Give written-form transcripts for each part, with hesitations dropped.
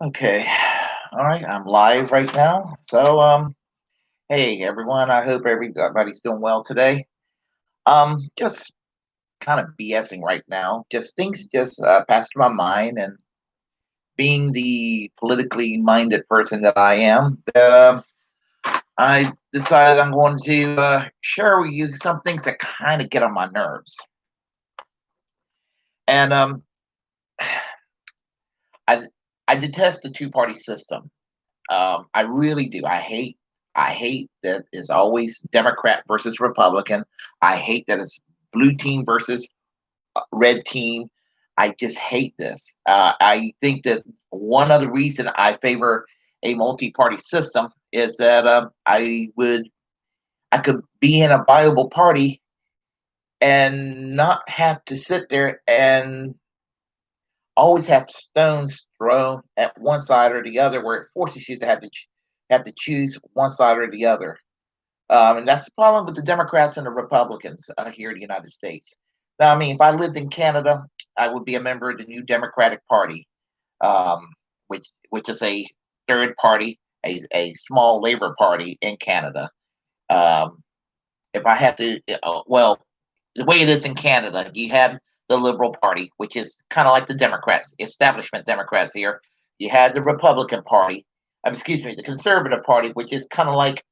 Okay. All right. I'm live right now. Hey everyone. I hope everybody's doing well today. Just kind of BSing right now. Just things just passed through my mind, and being the politically minded person that I am, I decided I'm going to share with you some things that kind of get on my nerves. And I I detest the two party system. I really do. I hate that it's always Democrat versus Republican. I hate that it's blue team versus red team. I just hate this. I think that one other reason I favor a multi-party system is that I could be in a viable party and not have to sit there and always have stones thrown at one side or the other, where it forces you to have to choose one side or the other. And that's the problem with the Democrats and the Republicans here in the United States. Now, I mean, if I lived in Canada, I would be a member of the New Democratic Party, um, which is a third party, a small labor party in Canada. Um, if I have to, well, the way it is in Canada, you have the Liberal Party, which is kind of like the Democrats, establishment Democrats here. You have the Republican Party, excuse me, the Conservative Party, which is kind of like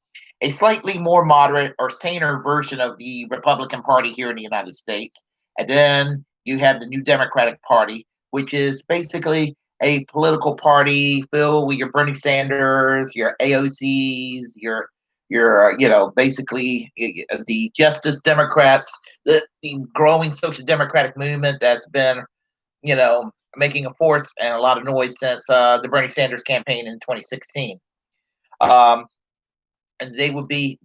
a slightly more moderate or saner version of the Republican Party here in the United States. And then you have the New Democratic Party, which is basically a political party filled with your Bernie Sanders, your AOCs, your basically the Justice Democrats, the growing social democratic movement that's been making a force and a lot of noise since the Bernie Sanders campaign in 2016. Um, and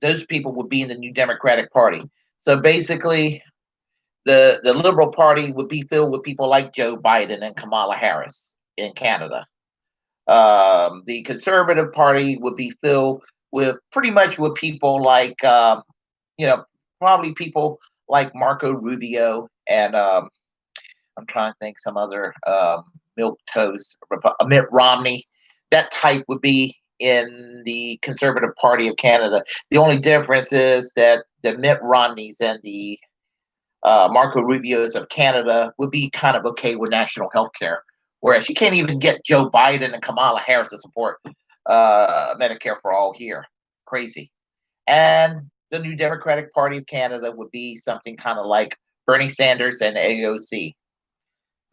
those people would be in the New Democratic Party. So basically, the Liberal Party would be filled with people like Joe Biden and Kamala Harris in Canada. The Conservative Party would be filled with pretty much with people like you know probably people like Marco Rubio and I'm trying to think some other milk toast Mitt Romney. That type would be in the Conservative Party of Canada. The only difference is that the Mitt Romneys and the Marco Rubio's of Canada would be kind of okay with national health care, whereas you can't even get Joe Biden and Kamala Harris to support Medicare for all here. Crazy. And the New Democratic Party of Canada would be something kind of like Bernie Sanders and AOC.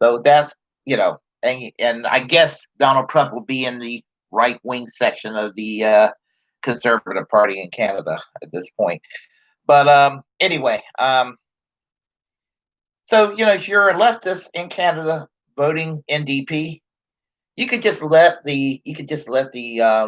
So that's and I guess Donald Trump will be in the right wing section of the Conservative Party in Canada at this point. But anyway, so if you're a leftist in Canada voting NDP, you could just let the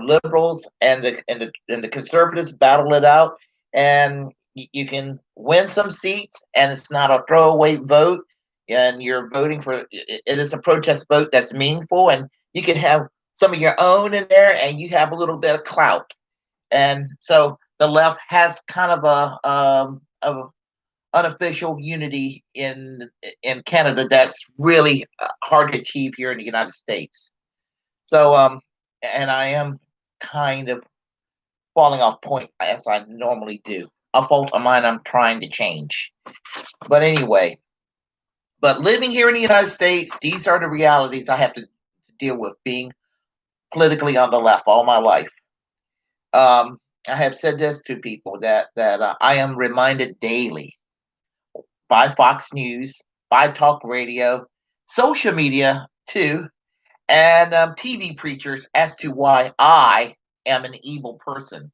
liberals and the conservatives battle it out, and you can win some seats, and it's not a throwaway vote, and you're voting for it is a protest vote that's meaningful, and you can have some of your own in there, and you have a little bit of clout, and so the left has kind of unofficial unity in Canada that's really hard to achieve here in the United States. So, and I am kind of falling off point as I normally do. A fault of mine I'm trying to change. But anyway, but living here in the United States, these are the realities I have to deal with being politically on the left all my life. I have said this to people that I am reminded daily by Fox News, by talk radio, social media too, and TV preachers as to why I am an evil person,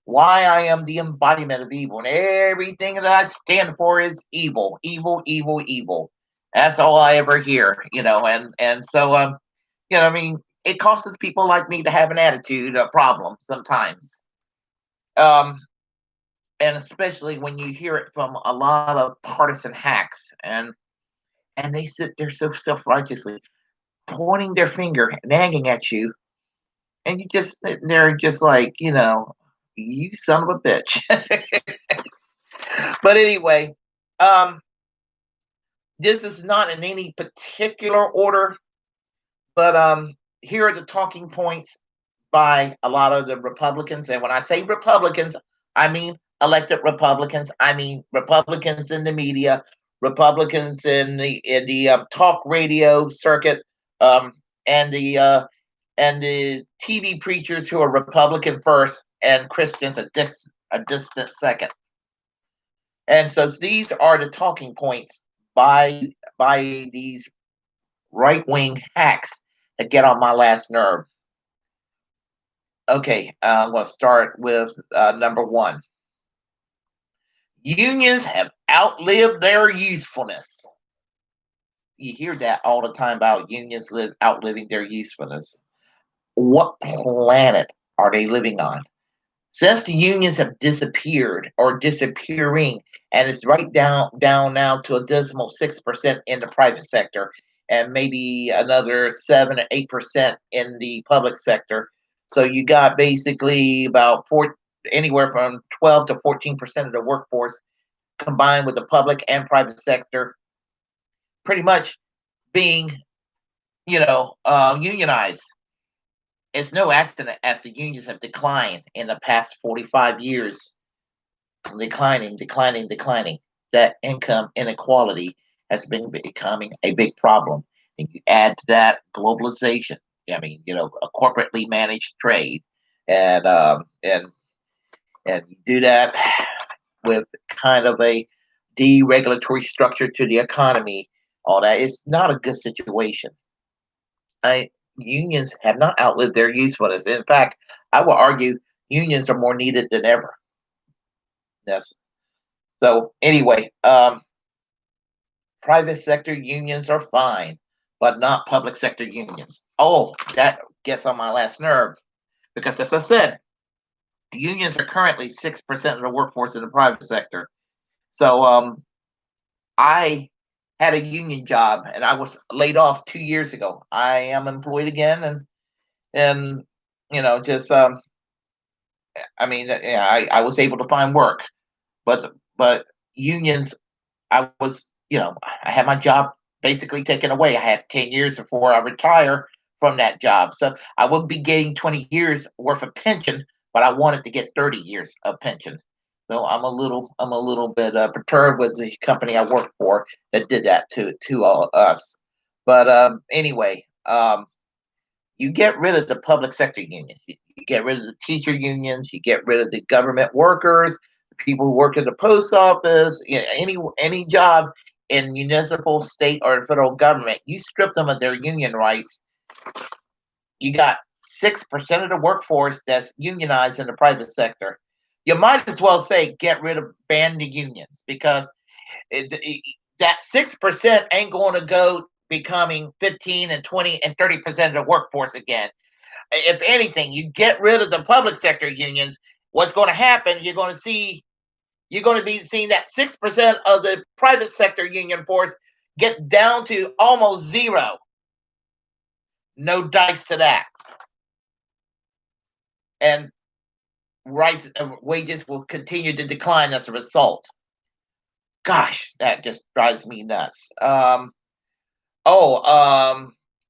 why I am the embodiment of evil, and everything that I stand for is evil, evil, evil, evil. That's all I ever hear, and so I mean, it causes people like me to have an attitude, a problem sometimes, um, and especially when you hear it from a lot of partisan hacks, and they sit there so self righteously pointing their finger, nagging at you, and you just sitting there just like, you son of a bitch. But anyway, um, this is not in any particular order, but here are the talking points by a lot of the Republicans. And when I say Republicans, I mean elected Republicans. I mean Republicans in the media, Republicans in the talk radio circuit, um, and the TV preachers who are Republican first and Christians a distant second. And so these are the talking points by these right wing hacks that get on my last nerve. Okay, I'm going to start with number one. Unions have outlived their usefulness. You hear that all the time about unions outliving their usefulness. What planet are they living on? Since the unions have disappeared or disappearing, and it's right down now to a dismal 6% in the private sector, and maybe another 7 or 8% in the public sector. So you got basically about anywhere from 12 to 14% of the workforce combined with the public and private sector, pretty much being unionized. It's no accident as the unions have declined in the past 45 years, declining. That income inequality has been becoming a big problem. And you add to that globalization. I mean, a corporately managed trade, and you do that with kind of a deregulatory structure to the economy. All that, it's not a good situation. Unions have not outlived their usefulness. In fact, I will argue unions are more needed than ever. Yes. So anyway, private sector unions are fine, but not public sector unions. Oh, that gets on my last nerve because, as I said, unions are currently 6% of the workforce in the private sector. So I had a union job and I was laid off 2 years ago. I am employed again, and just I mean, yeah, I was able to find work, but unions, I had my job basically taken away. I had 10 years before I retire from that job. So I would be getting 20 years worth of pension, but I wanted to get 30 years of pension. So I'm a little bit perturbed with the company I worked for that did that to all us. But anyway, you get rid of the public sector unions. You get rid of the teacher unions. You get rid of the government workers, the people who work in the post office, any job in municipal, state, or federal government. You strip them of their union rights. You got 6% of the workforce that's unionized in the private sector. You might as well say ban the unions because that 6% ain't going to go becoming 15 and 20 and 30% of the workforce again. If anything, you get rid of the public sector unions, what's going to happen? You're going to be seeing that 6% of the private sector union force get down to almost zero. No dice to that. And wages will continue to decline as a result. Gosh, that just drives me nuts.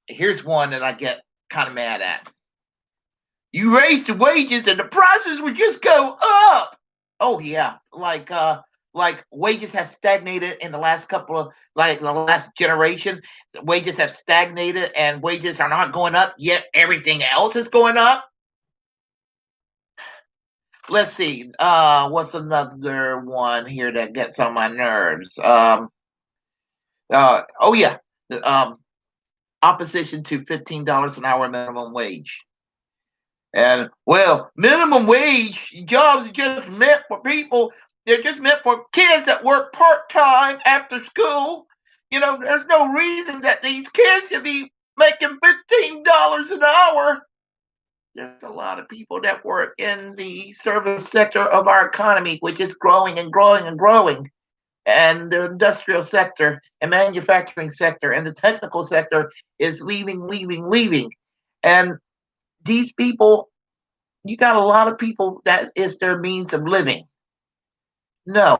Here's one that I get kind of mad at. You raise the wages and the prices would just go up. Oh yeah, like wages have stagnated in the last couple of the last generation. Wages have stagnated and wages are not going up, yet everything else is going up. Let's see. What's another one here that gets on my nerves? Oh yeah, opposition to $15 an hour minimum wage. And well, minimum wage jobs are just meant for people. They're just meant for kids that work part time after school. There's no reason that these kids should be making $15 an hour. There's a lot of people that work in the service sector of our economy, which is growing and growing and growing. And the industrial sector and manufacturing sector and the technical sector is leaving. And these people, you got a lot of people that is their means of living. No,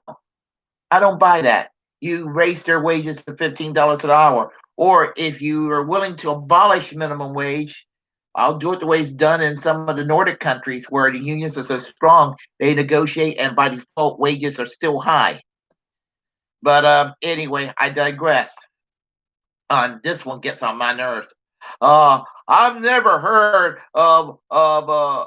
I don't buy that. You raise their wages to $15 an hour. Or if you are willing to abolish minimum wage, I'll do it the way it's done in some of the Nordic countries where the unions are so strong, they negotiate, and by default, wages are still high. But anyway, I digress. This one gets on my nerves. I've never heard of a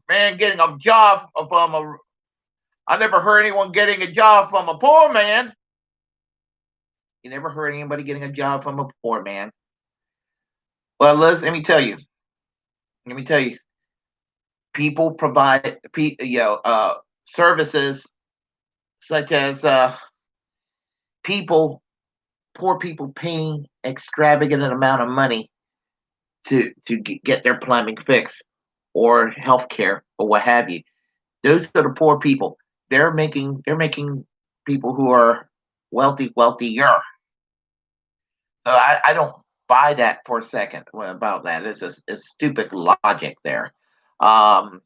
man getting a job from a. I never heard anyone getting a job from a poor man. You never heard anybody getting a job from a poor man. Well, let me tell you. Let me tell you. People provide services such as people, poor people paying extravagant amount of money to get their plumbing fixed or health care or what have you. Those are the poor people. They're making people who are wealthy wealthier. So I don't buy that for a second about that. It's just it's stupid logic there. Um,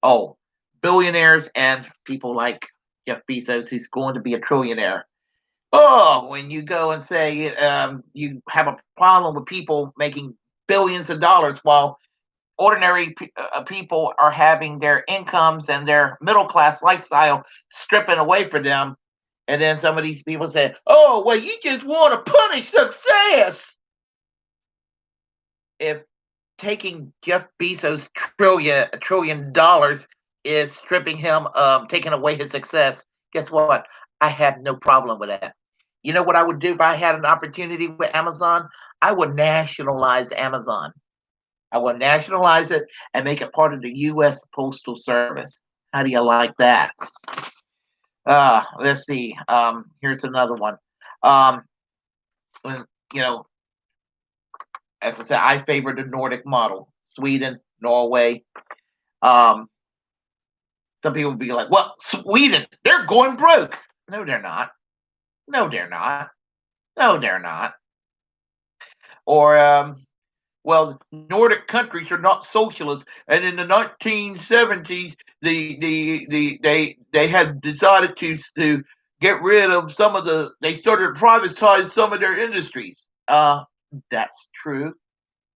oh, billionaires and people like Jeff Bezos, who's going to be a trillionaire. Oh, when you go and say you have a problem with people making billions of dollars while ordinary people are having their incomes and their middle class lifestyle stripping away from them. And then some of these people say, "Oh, well, you just want to punish success." If taking Jeff Bezos trillion dollars is stripping him, taking away his success, guess what? I have no problem with that. You know what I would do if I had an opportunity with Amazon? I would nationalize Amazon. I will nationalize it and make it part of the U.S. Postal Service. How do you like that? Let's see. Here's another one. Um, when, you know, as I said, I favor the Nordic model. Sweden, Norway. Um, some people would be like, "Well, Sweden, they're going broke." No, they're not. No, they're not. No, they're not. Or well, Nordic countries are not socialist, and in the 1970s, they had decided to get rid of some of the. They started to privatize some of their industries. That's true.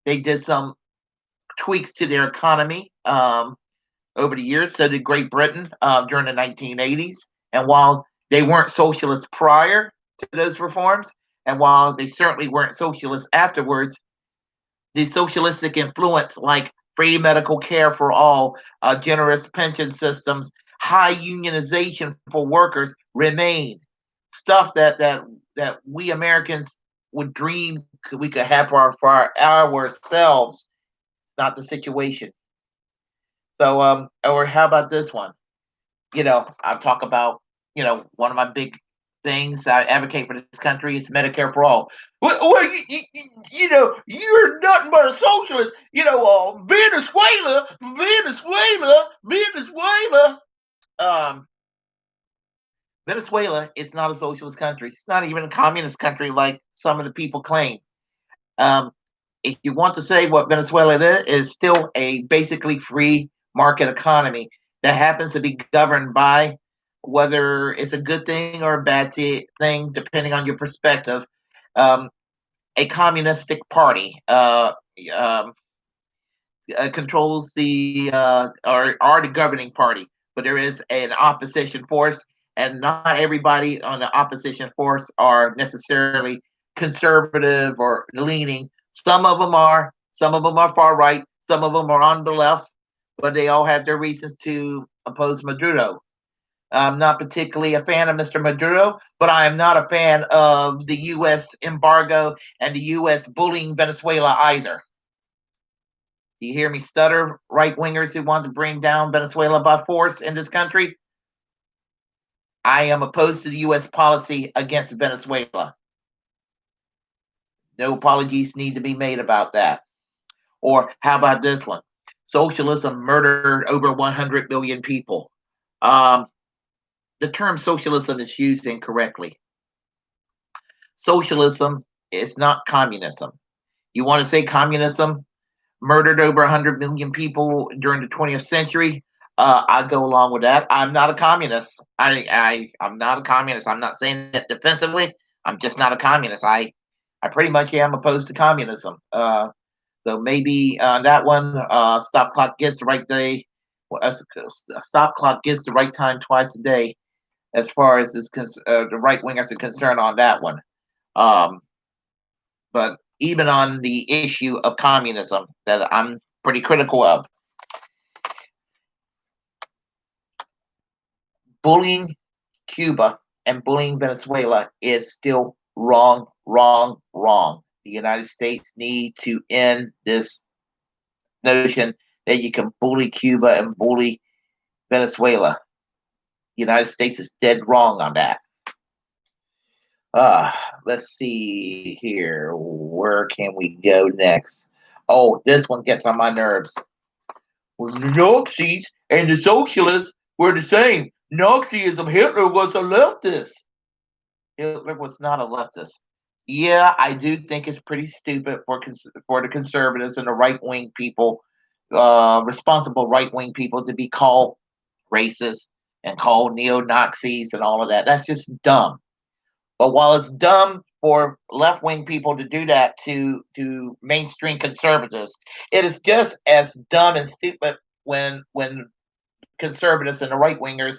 They did some tweaks to their economy over the years. So did Great Britain during the 1980s. And while they weren't socialist prior to those reforms, and while they certainly weren't socialist afterwards, the socialistic influence like free medical care for all, generous pension systems, high unionization for workers remain. Stuff that we Americans would dream we could have ourselves. Not the situation. So, or how about this one? I talk about, one of my big things I advocate for this country is Medicare for all. Well, you're nothing but a socialist. Venezuela. Um, Venezuela is not a socialist country. It's not even a communist country like some of the people claim. Um, if you want to say what Venezuela is still a basically free market economy that happens to be governed by whether it's a good thing or a bad thing, depending on your perspective, um, a communistic party um, controls or are the governing party, but there is an opposition force, and not everybody on the opposition force are necessarily conservative or leaning. Some of them are far right, some of them are on the left, but they all have their reasons to oppose Maduro. I'm not particularly a fan of Mr. Maduro, but I am not a fan of the U.S. embargo and the U.S. bullying Venezuela either. You hear me stutter? Right wingers who want to bring down Venezuela by force in this country? I am opposed to the U.S. policy against Venezuela. No apologies need to be made about that. Or how about this one? Socialism murdered over 100 million people. Um, the term socialism is used incorrectly. Socialism is not communism. You want to say communism murdered over 100 million people during the 20th century? I go along with that. I'm not a communist. I'm not a communist. I'm not saying that defensively. I'm just not a communist. I pretty much am opposed to communism. So maybe that one, stop clock gets the right day. Well, a stop clock gets the right time twice a day, as far as the right wingers are concerned on that one. Um, but even on the issue of communism, that I'm pretty critical of, bullying Cuba and bullying Venezuela is still wrong, wrong, wrong. The United States need to end this notion that you can bully Cuba and bully Venezuela. The United States is dead wrong on that. Uh, let's see here. Where can we go next? Oh, this one gets on my nerves. Well, the Nazis and the socialists were the same. Nazism, Hitler was a leftist. Hitler was not a leftist. Yeah, I do think it's pretty stupid for the conservatives and the right wing people, responsible right wing people, to be called racist and called neo Nazis and all of that. That's just dumb. But while it's dumb for left wing people to do that to mainstream conservatives, it is just as dumb and stupid when conservatives and the right wingers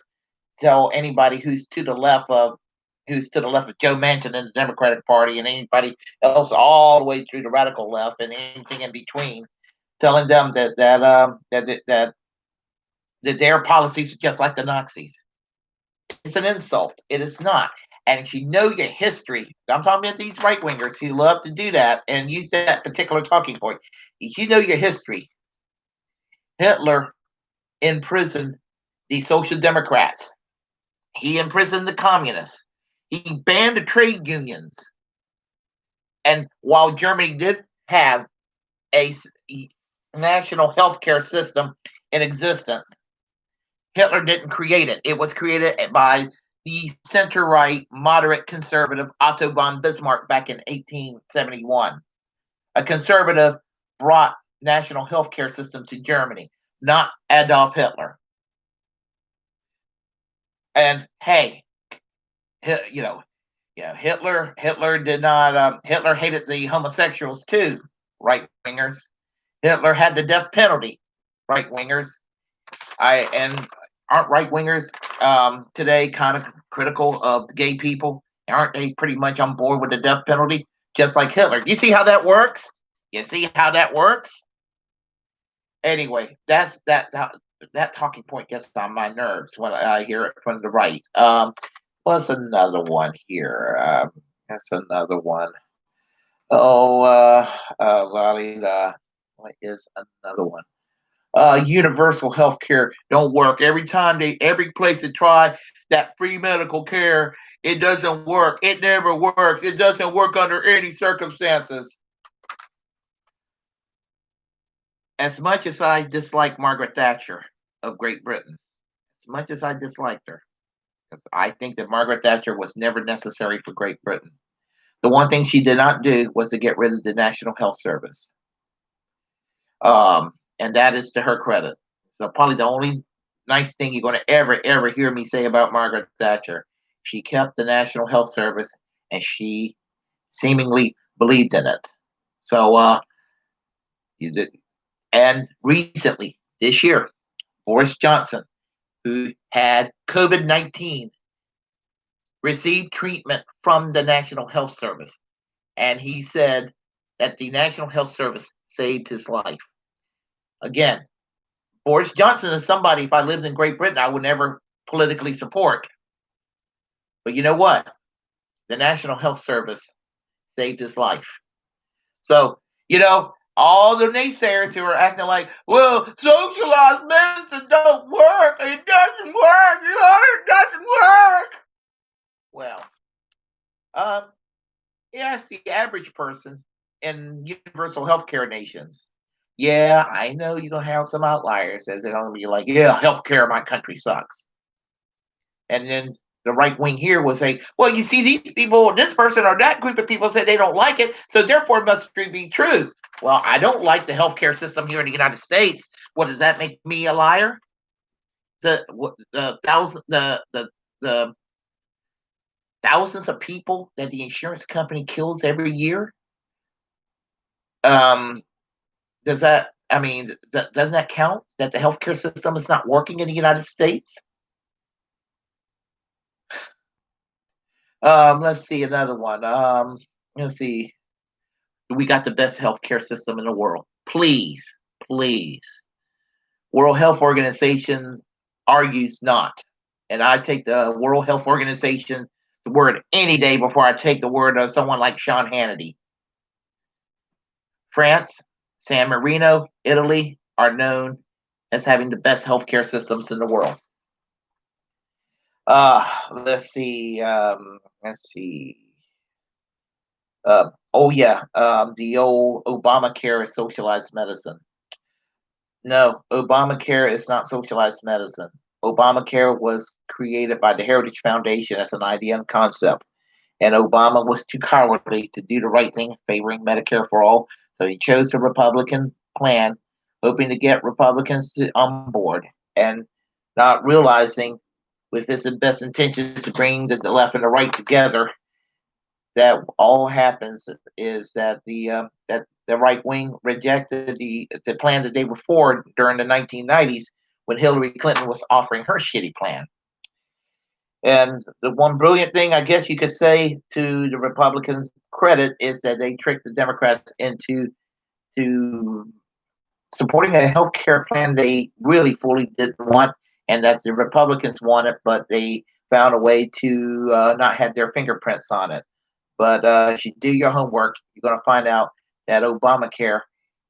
tell anybody who's to the left of Joe Manchin in the Democratic Party and anybody else all the way through the radical left and anything in between, telling them that their policies are just like the Nazis. It's an insult. It is not. And if you know your history, I'm talking about these right wingers who love to do that and use that particular talking point. If you know your history, Hitler imprisoned the Social Democrats. He imprisoned the communists. He banned the trade unions. And while Germany did have a national healthcare system in existence, Hitler didn't create it. It was created by the center right, moderate conservative Otto von Bismarck back in 1871. A conservative brought national healthcare system to Germany, not Adolf Hitler. And hey, you know, yeah, Hitler did not. Hitler hated the homosexuals too, right wingers. Hitler had the death penalty, right wingers. I and aren't right wingers today kind of critical of the gay people? Aren't they pretty much on board with the death penalty, just like Hitler? You see how that works? You see how that works? Anyway, that talking point gets on my nerves when I hear it from the right. What's another one here? That's another one. Oh, what is another one? Universal health care don't work. Every place they try that free medical care, it doesn't work. It never works. It doesn't work under any circumstances. As much as I dislike Margaret Thatcher of Great Britain, as much as I disliked her, because I think that Margaret Thatcher was never necessary for Great Britain. The one thing she did not do was to get rid of the National Health Service. And that is to her credit. So probably the only nice thing you're going to ever hear me say about Margaret Thatcher. She kept the National Health Service, and she seemingly believed in it. So you did. And recently, this year, Boris Johnson, who had COVID-19, received treatment from the National Health Service, and he said that the National Health Service saved his life. Again, Boris Johnson is somebody, if I lived in Great Britain, I would never politically support. But you know what? The National Health Service saved his life. So, all the naysayers who are acting like, well, socialized medicine don't work. It doesn't work. It doesn't work. Well, um, yes, the average person in universal healthcare nations. Yeah, I know you're gonna have some outliers that they're gonna be like, yeah, healthcare in my country sucks. And then the right wing here will say, well, you see, these people, this person or that group of people say they don't like it, so therefore it must be true. Well, I don't like the healthcare system here in the United States. What does that make me a liar? The thousands of people that the insurance company kills every year Um, does that? I mean, doesn't that count? That the healthcare system is not working in the United States? Let's see another one. Let's see. We got the best healthcare system in the world. Please, please. World Health Organization argues not. And I take the World Health Organization's word any day before I take the word of someone like Sean Hannity. France, San Marino, Italy are known as having the best healthcare systems in the world. Let's see. Let's see. Oh yeah, the old Obamacare is socialized medicine. No, Obamacare is not socialized medicine. Obamacare was created by the Heritage Foundation as an idea and concept, and Obama was too cowardly to do the right thing, favoring Medicare for all. So he chose a Republican plan, hoping to get Republicans on board, and not realizing, with his best intentions to bring the left and the right together, that all happens is that the right wing rejected the plan the day before during the 1990s when Hillary Clinton was offering her shitty plan. And the one brilliant thing I guess you could say to the Republicans' credit is that they tricked the Democrats into to supporting a health care plan they really fully didn't want, and that the Republicans wanted, but they found a way to not have their fingerprints on it. But if you do your homework, you're going to find out that Obamacare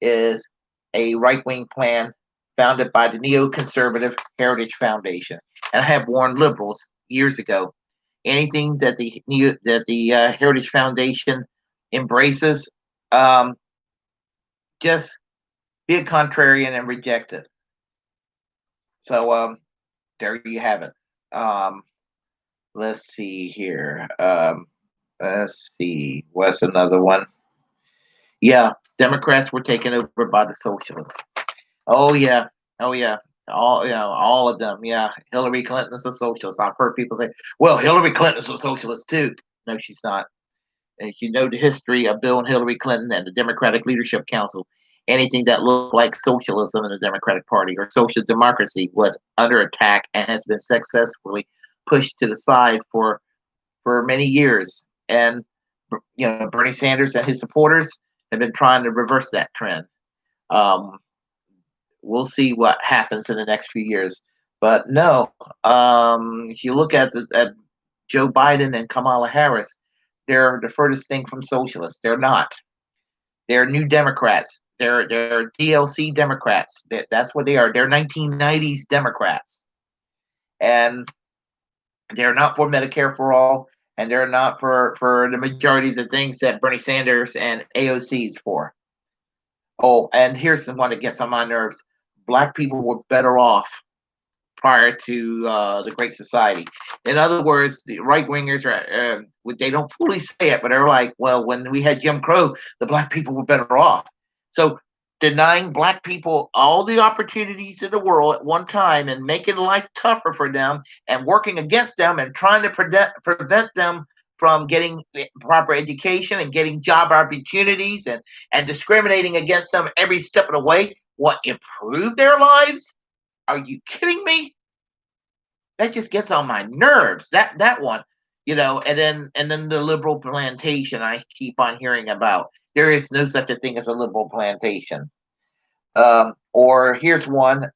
is a right wing plan founded by the neoconservative Heritage Foundation. And I have warned liberals years ago, anything that the Heritage Foundation embraces, um, just be a contrarian and reject it. So there you have it. Um, let's see here. Let's see. What's another one? Yeah, Democrats were taken over by the socialists. Oh yeah, oh yeah, all of them. Yeah, Hillary Clinton is a socialist. I've heard people say, "Well, Hillary Clinton is a socialist too." No, she's not. And if you know the history of Bill and Hillary Clinton and the Democratic Leadership Council, anything that looked like socialism in the Democratic Party or social democracy was under attack and has been successfully pushed to the side for many years. And Bernie Sanders and his supporters have been trying to reverse that trend. Um, we'll see what happens in the next few years. But no, if you look at Joe Biden and Kamala Harris, they're the furthest thing from socialists. They're not. They're New Democrats. They're DLC Democrats. That's what they are. They're 1990s Democrats, and they're not for Medicare for all, and they're not for the majority of the things that Bernie Sanders and AOC is for. Oh, and here's the one that gets on my nerves: Black people were better off prior to the Great Society. In other words, the right wingers are they don't fully say it, but they're like, well, when we had Jim Crow, the black people were better off. So denying black people all the opportunities in the world at one time and making life tougher for them and working against them and trying to prevent them from getting proper education and getting job opportunities and discriminating against them every step of the way, what improved their lives? Are you kidding me? That just gets on my nerves. That one, and then the liberal plantation I keep on hearing about. There is no such a thing as a liberal plantation. Or here's one: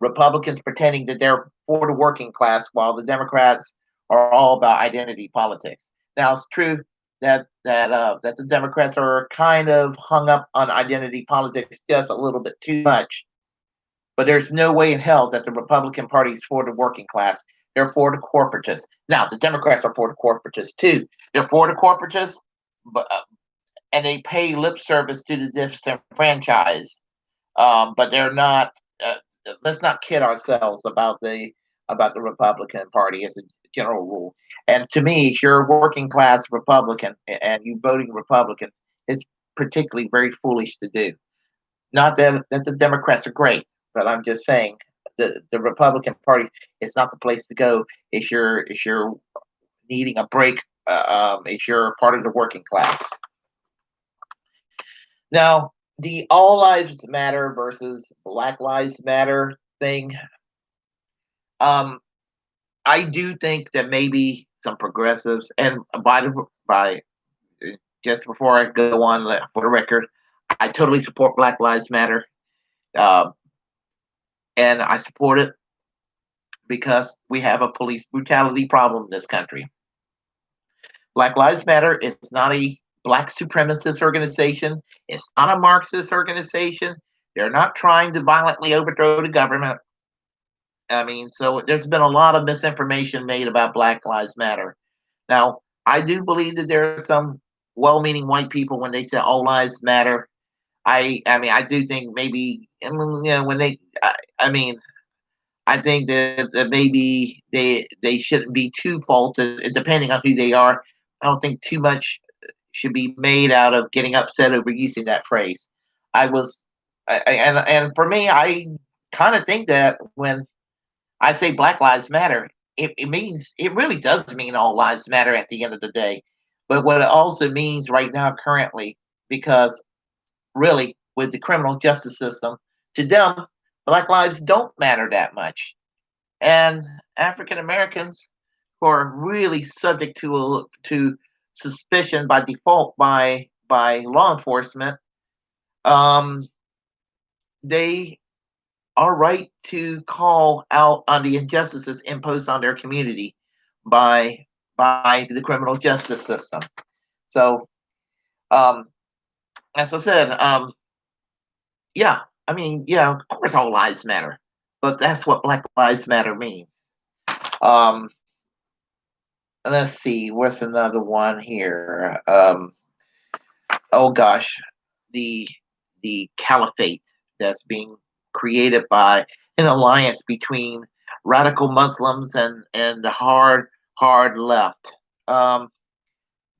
Republicans pretending that they're for the working class, while the Democrats are all about identity politics. Now it's true that the Democrats are kind of hung up on identity politics just a little bit too much, but there's no way in hell that the Republican Party is for the working class. They're for the corporatists. Now, the Democrats are for the corporatists too. They're for the corporatists, and they pay lip service to the disenfranchised. But they're not. Let's not kid ourselves about the Republican Party as a general rule. And to me, if you're a working class Republican and you voting Republican, it's particularly very foolish to do. Not that the Democrats are great, but I'm just saying the Republican Party is not the place to go if you're needing a break. If you're part of the working class. Now, the All Lives Matter versus Black Lives Matter thing, um, I do think that maybe some progressives, and by just before I go on for the record, I totally support Black Lives Matter, uh, and I support it because we have a police brutality problem in this country. Black Lives Matter is not a black supremacist organization. It's not a Marxist organization. They're not trying to violently overthrow the government. I mean, so there's been a lot of misinformation made about Black Lives Matter. Now, I do believe that there are some well-meaning white people when they say all lives matter. I mean, I do think maybe, when I mean, I think that maybe they shouldn't be too faulted, depending on who they are. I don't think too much should be made out of getting upset over using that phrase. I was, and for me, I kind of think that when I say Black Lives Matter, it means it really does mean all lives matter at the end of the day. But what it also means right now, currently, because really with the criminal justice system, to them, Black lives don't matter that much, and African Americans who are really subject to suspicion by default by law enforcement, um, they are right to call out on the injustices imposed on their community by by the criminal justice system. So, um, as I said, yeah, I mean, yeah, of course, all lives matter, but that's what Black Lives Matter means. Um, let's see, what's another one here? Oh gosh, the the caliphate that's being created by an alliance between radical Muslims and the hard left. Um,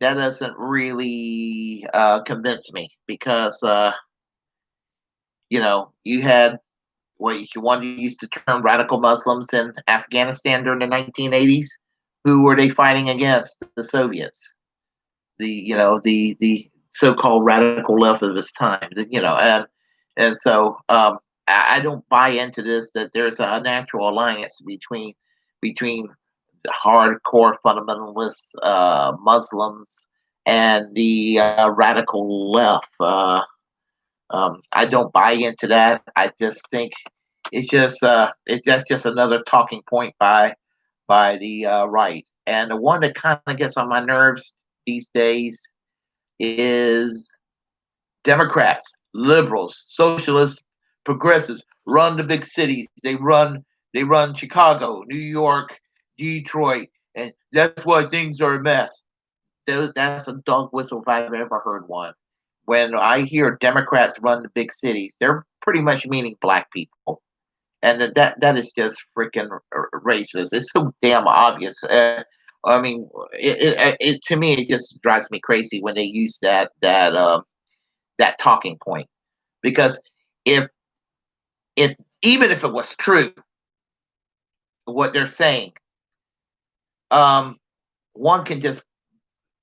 that doesn't really convince me because you had what you wanted to use the term radical Muslims in Afghanistan during the 1980s. Who were they fighting against? The Soviets, the so-called radical left of this time. And so I don't buy into this that there's a natural alliance between the hardcore fundamentalist Muslims and the radical left. I don't buy into that. I just think that's just another talking point by the right. And the one that kind of gets on my nerves these days is Democrats, liberals, socialists, progressives run the big cities. They run Chicago, New York, Detroit, and that's why things are a mess. That's a dog whistle if I've ever heard one. When I hear Democrats run the big cities, they're pretty much meaning black people, and that is just freaking racist. It's so damn obvious. I mean, to me, it just drives me crazy when they use that talking point, because if if even if it was true what they're saying, um, one can just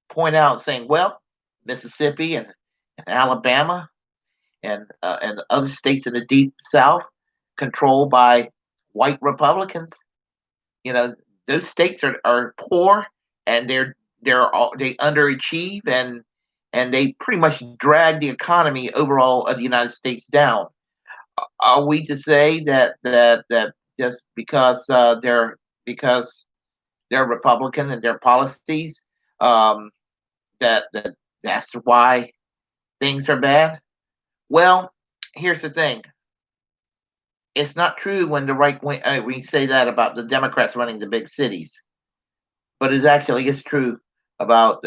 point out saying, well, Mississippi and Alabama and other states in the deep South controlled by white Republicans. You know, those states are poor, and they underachieve, and they pretty much drag the economy overall of the United States down. Are we to say that just because they're Republican and their policies, um, that's why things are bad? Well, here's the thing: it's not true when the right wing we say that about the Democrats running the big cities, but it actually is true about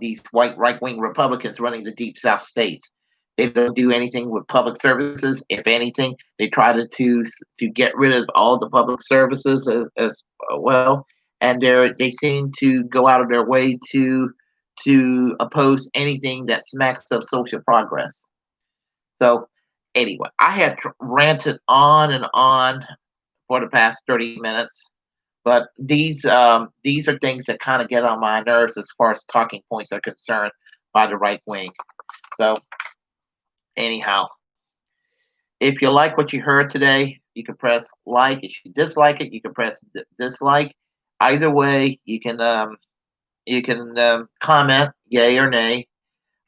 these white right wing Republicans running the deep South states. They don't do anything with public services. If anything, they try to get rid of all the public services as well, and they seem to go out of their way to oppose anything that smacks of social progress. So anyway, I have ranted on and on for the past 30 minutes, but these are things that kind of get on my nerves as far as talking points are concerned by the right wing. So Anyhow, if you like what you heard today, you can press like. If you dislike it, you can press dislike. Either way, you can comment yay or nay.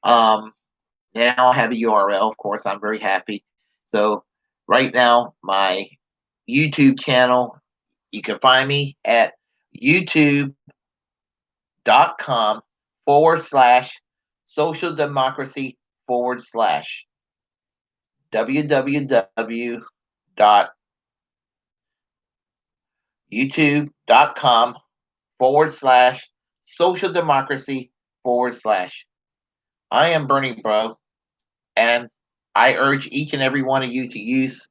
Um, Now I have a URL. Of course, I'm very happy. So right now, my YouTube channel, you can find me at youtube.com/ social democracy / www.youtube.com/ social democracy / I am Bernie Bro, and I urge each and every one of you to use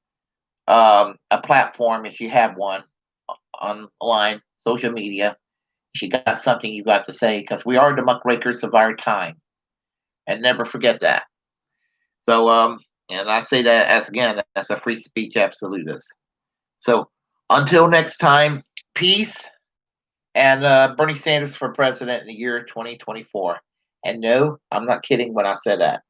a platform if you have one online, social media. If you got something you got to say, because we are the muckrakers of our time, and never forget that. So, and I say that as again as a free speech absolutist. So, until next time, peace, and Bernie Sanders for president in the year 2024. And no, I'm not kidding when I said that.